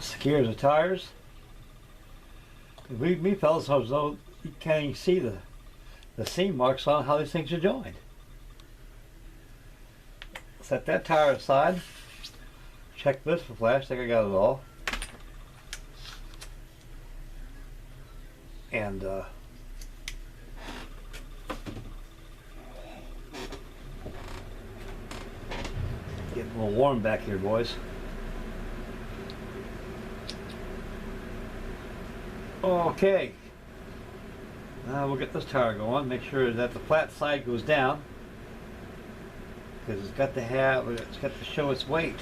secures the tires. And believe me, fellas, though you can't even see the seam marks on how these things are joined. Set that tire aside. Check this for flash. I think I got it all. And getting a little warm back here, boys. Okay. Now we'll get this tire going. Make sure that the flat side goes down, because it's got to show its weight.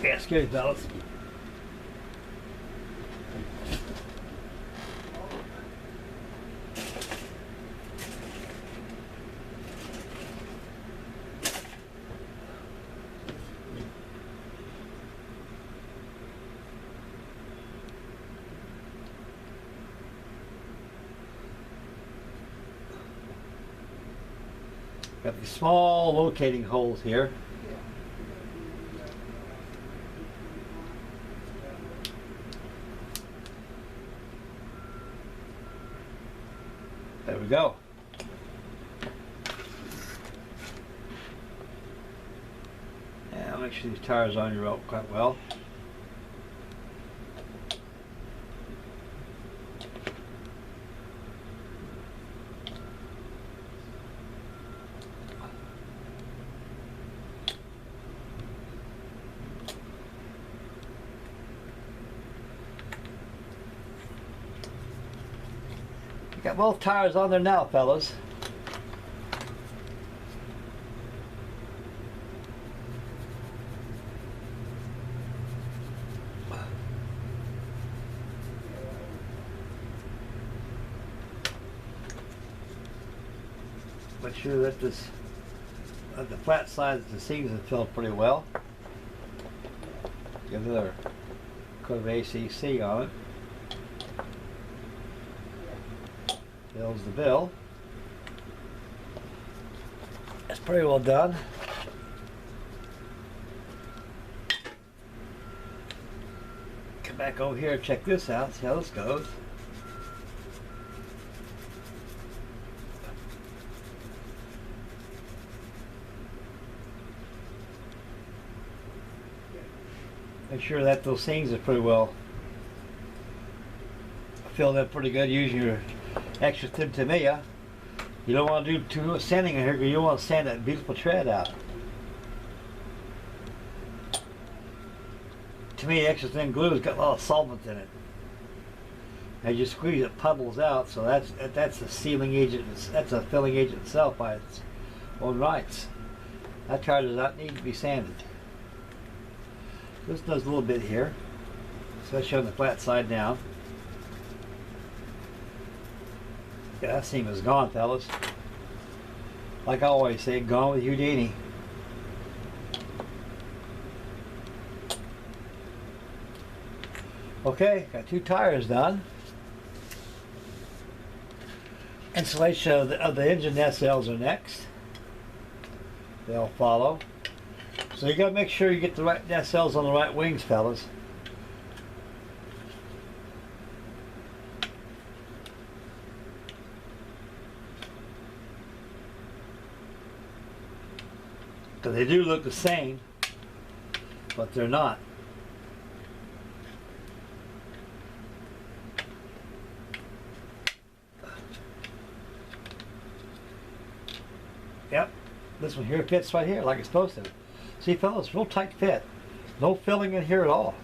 Yeah, scary fellas. Got these small locating holes here. There we go. And I'll make sure these tires are on your belt quite well. Got both tires on there now, fellas. Make sure that the flat sides of the seams are filled pretty well. Give another coat of ACC on it. Fills the bill. That's pretty well done. Come back over here and check this out, see how this goes. Make sure that those seams are pretty well filled in pretty good using your extra thin Tamiya. You don't want to do too much sanding in here because you don't want to sand that beautiful tread out. To me, extra thin glue has got a lot of solvent in it. As you squeeze it, puddles out. So that's a sealing agent. That's a filling agent itself by its own rights. That tire does not need to be sanded. This does a little bit here, especially on the flat side down. Yeah, that seam is gone, fellas. Like I always say, gone with Houdini. Okay, got two tires done. Installation of the engine nacelles are next. They'll follow. So you gotta make sure you get the right nacelles on the right wings, fellas. Because they do look the same, but they're not. Yep, this one here fits right here like it's supposed to. See, fellas, real tight fit. No filling in here at all.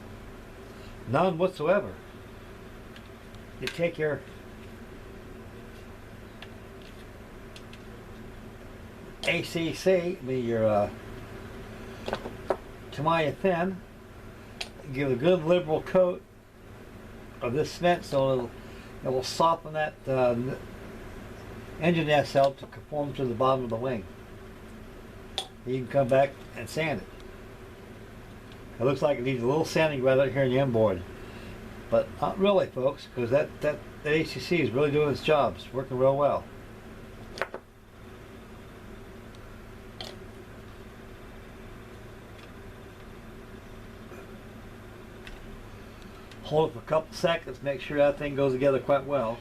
None whatsoever. You take your ACC, I mean your Tamiya thin, give a good liberal coat of this cement so it will soften that engine nacelle to conform to the bottom of the wing. You can come back and sand it. It looks like it needs a little sanding right out here in the inboard. But not really, folks, because that ACC is really doing its job. It's working real well. Hold it for a couple seconds, make sure that thing goes together quite well.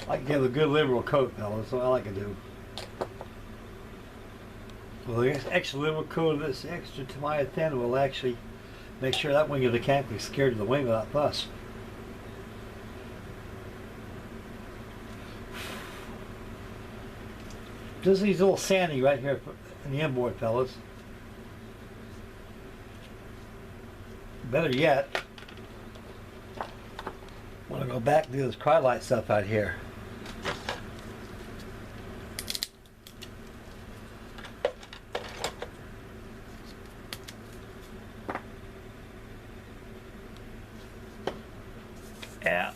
I can give a good liberal coat, fellas. That's what I like to do. Well, the extra liberal coat of this extra Tamiya thin will actually make sure that wing of the can't be scared of the wing without fuss. Just these little sanding right here in the inboard, fellas. Better yet, I want to go back and do this cryolite stuff out here. Yeah,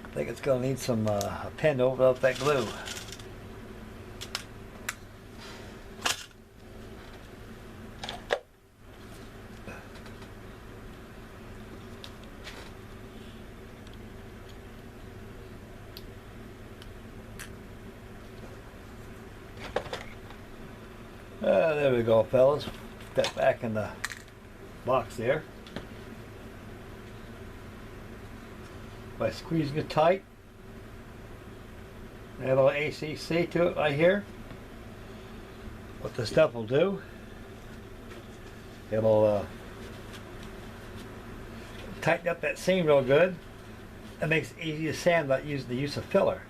I think it's going to need some a pen to open up that glue. There we go, fellas. Put that back in the box there. By squeezing it tight, add a little ACC to it right here. What this stuff will do, it'll tighten up that seam real good. It makes it easy to sand without using the use of filler.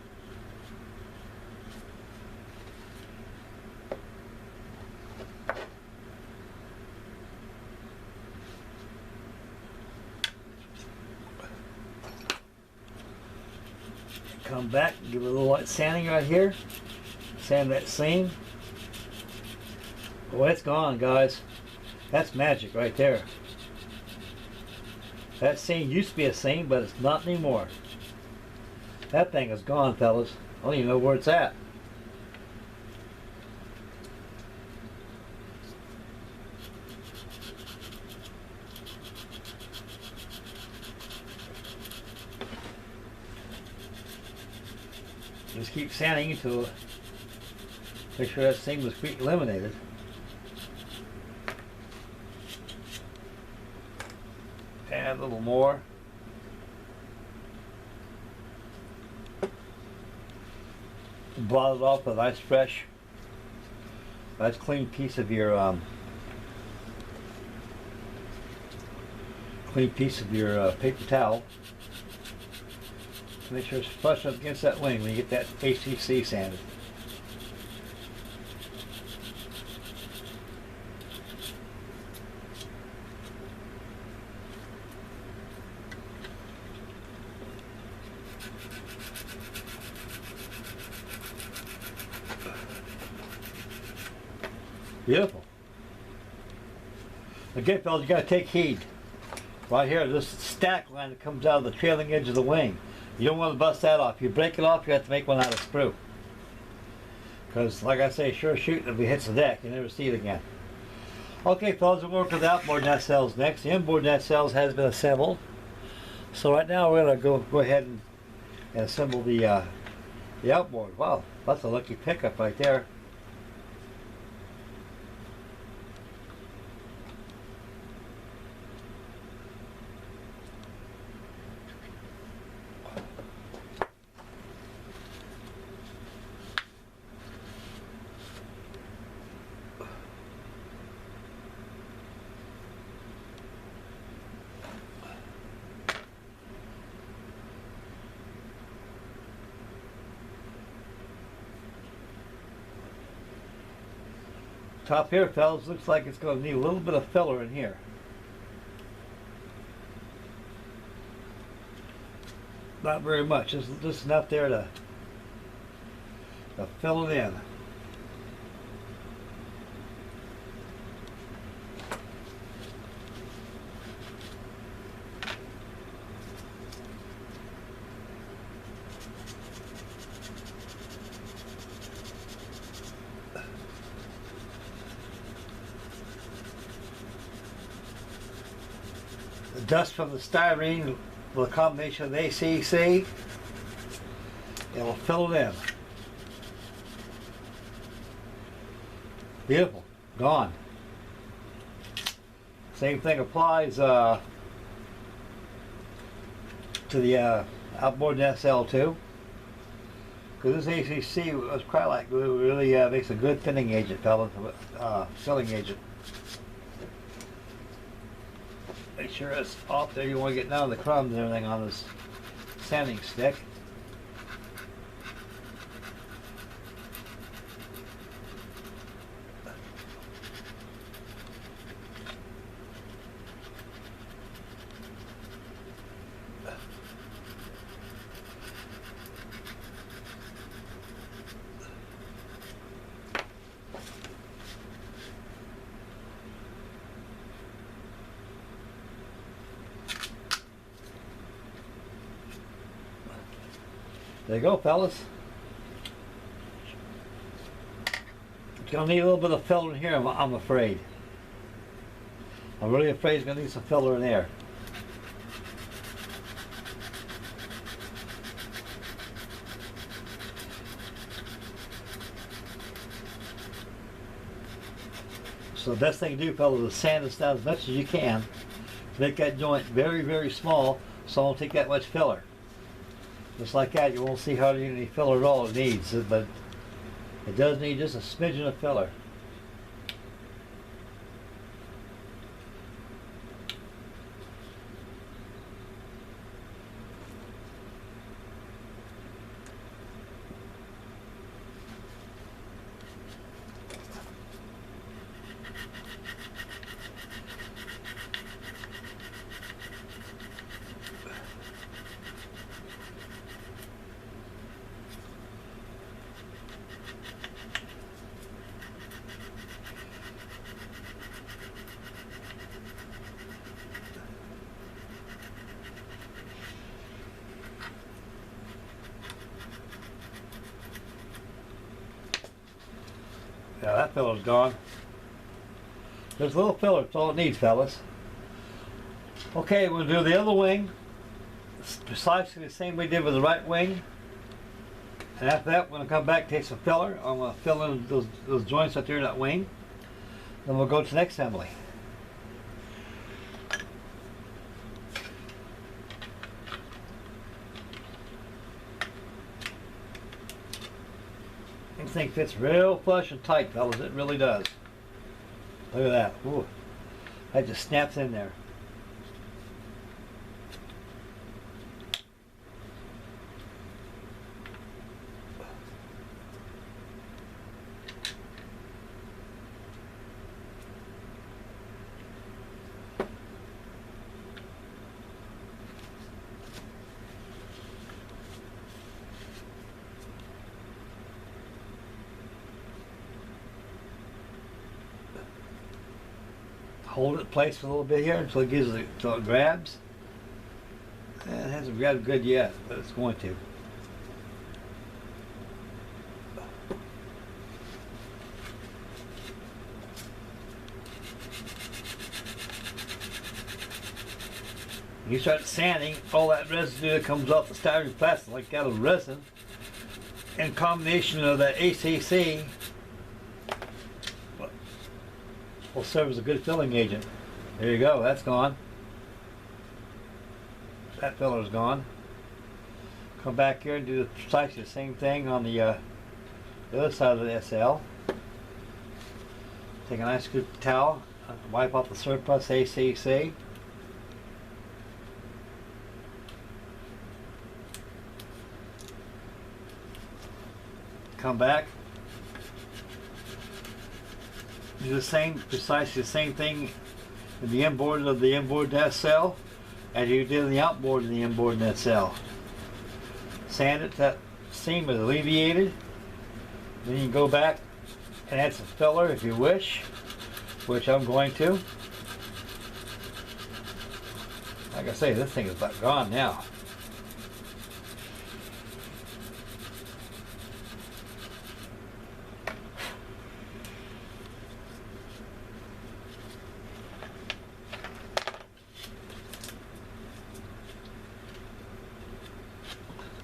Come back, give it a little light sanding right here. Sand that seam. Oh, it's gone, guys. That's magic right there. That seam used to be a seam, but it's not anymore. That thing is gone, fellas. I don't even know where it's at. Just keep sanding until make sure that seam was completely eliminated. Add a little more. Blot it off with a nice fresh, nice clean piece of your paper towel. Make sure it's flush up against that wing when you get that ACC sanded. Beautiful. Again, fellas, you got to take heed. Right here, this stack line that comes out of the trailing edge of the wing. You don't want to bust that off. You break it off, you have to make one out of sprue. Because, like I say, sure shooting if it hits the deck, you never see it again. Okay, fellas, we'll work with the outboard nacelles next. The inboard nacelles has been assembled. So right now we're going to go ahead and assemble the outboard. Wow, that's a lucky pickup right there. Top here, fellas, looks like it's going to need a little bit of filler in here. Not very much, just enough there to fill it in. The dust from the styrene with a combination of ACC, it'll fill it in. Beautiful, gone. Same thing applies to the outboard SL too. Because this ACC was cryolite glue really makes a good thinning agent, fellas, filling agent. Make sure it's off there. You want to get down the crumbs and everything on this sanding stick. There you go, fellas. Gonna need a little bit of filler in here, I'm afraid. I'm really afraid it's gonna need some filler in there. So the best thing to do, fellas, is sand this down as much as you can. Make that joint very, very small so it won't take that much filler. Just like that, you won't see hardly any filler at all it needs, but it does need just a smidgen of filler. Yeah, that filler's gone. There's a little filler, that's all it needs, fellas. Okay, we're going to do the other wing. It's precisely the same we did with the right wing. And after that, we're going to come back, take some filler. I'm going to fill in those joints up there in that wing. Then we'll go to the next assembly. This thing fits real flush and tight, fellas. It really does. Look at that. Ooh. That just snaps in there. Hold it in place for a little bit here until it grabs. It hasn't grabbed good yet, but it's going to. When you start sanding, all that residue that comes off the styrene plastic, like that of resin, in combination of that ACC, will serve as a good filling agent. There you go, that's gone. That filler's gone. Come back here and do precisely the same thing on the other side of the SL. Take a nice good towel, wipe off the surplus ACC. Come back. Do the same, precisely the same thing in the inboard of the inboard SL as you did in the outboard of the inboard SL. Sand it, that seam is alleviated. Then you can go back and add some filler if you wish, which I'm going to. Like I say, this thing is about gone now.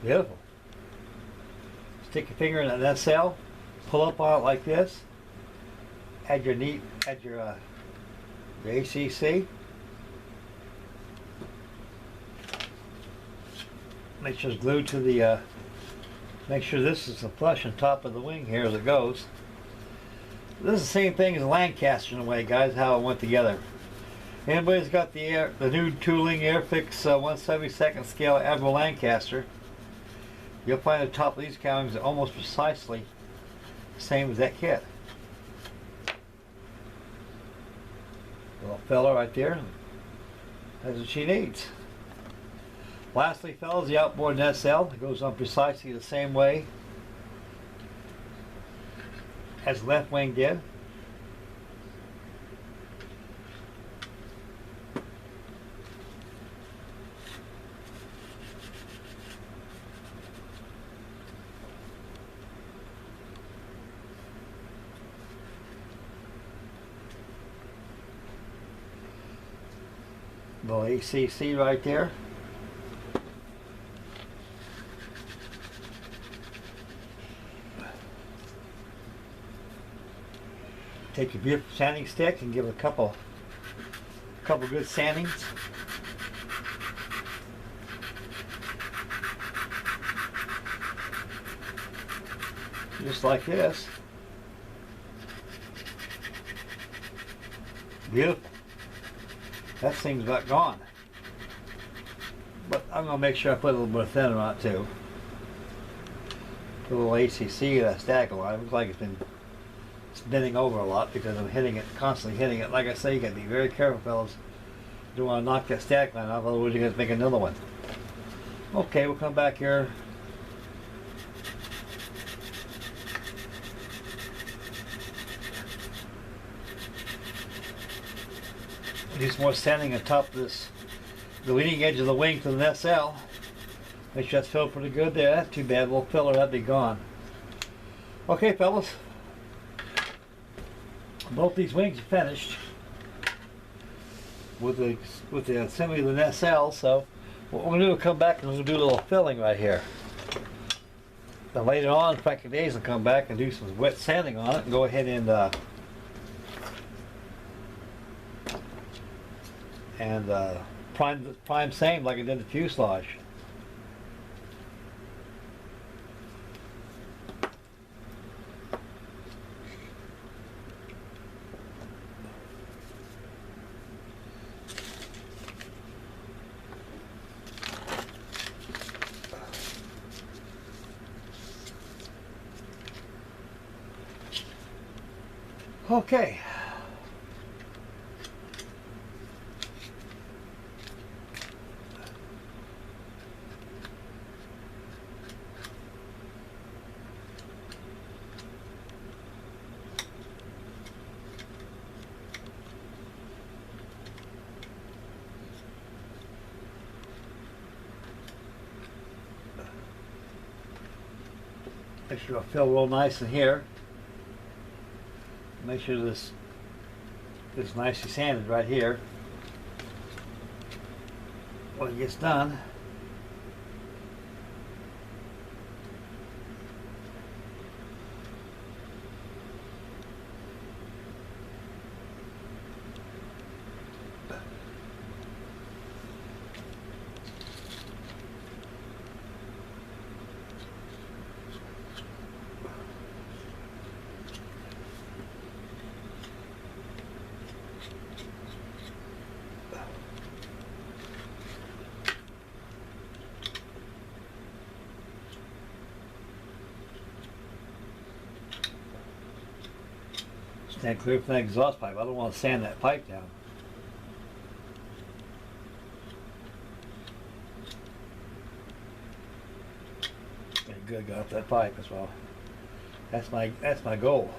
Beautiful. Stick your finger in that nacelle, pull up on it like this, add your the ACC. Make sure it's glued to the, make sure this is the flush on top of the wing here as it goes. This is the same thing as Lancaster in a way, guys, how it went together. Anybody's got the new tooling Airfix 1/72 scale AVRO Lancaster, you'll find the top of these cowlings are almost precisely the same as that kit. Little fella right there. That's what she needs. Lastly, fellas, the outboard nacelle goes on precisely the same way as the left wing did. Little ACC right there. Take your beautiful sanding stick and give it a couple good sandings. Just like this. Beautiful. That thing's about gone. But I'm going to make sure I put a little bit of thinner on it too. Put a little ACC, that stack line. It looks like it's bending over a lot because I'm hitting it, constantly hitting it. Like I say, you got to be very careful, fellas. You don't want to knock that stack line off, otherwise you're going to make another one. Okay, we'll come back here. Do some more sanding on top of this, the leading edge of the wing to the nacelle. Make sure that's filled pretty good there. That's too bad, a little filler, that'd be gone. Okay, fellas. Both these wings are finished with the assembly of the nacelle. So what we're going to do is come back and we'll do a little filling right here. Then later on, Frankie Days will come back and do some wet sanding on it and go ahead and prime same like I did the fuselage. Okay. Make sure it'll feel real nice in here. Make sure this is nicely sanded right here when it gets done. Stand clear from that exhaust pipe. I don't want to sand that pipe down. Very good, got off that pipe as well. That's my goal.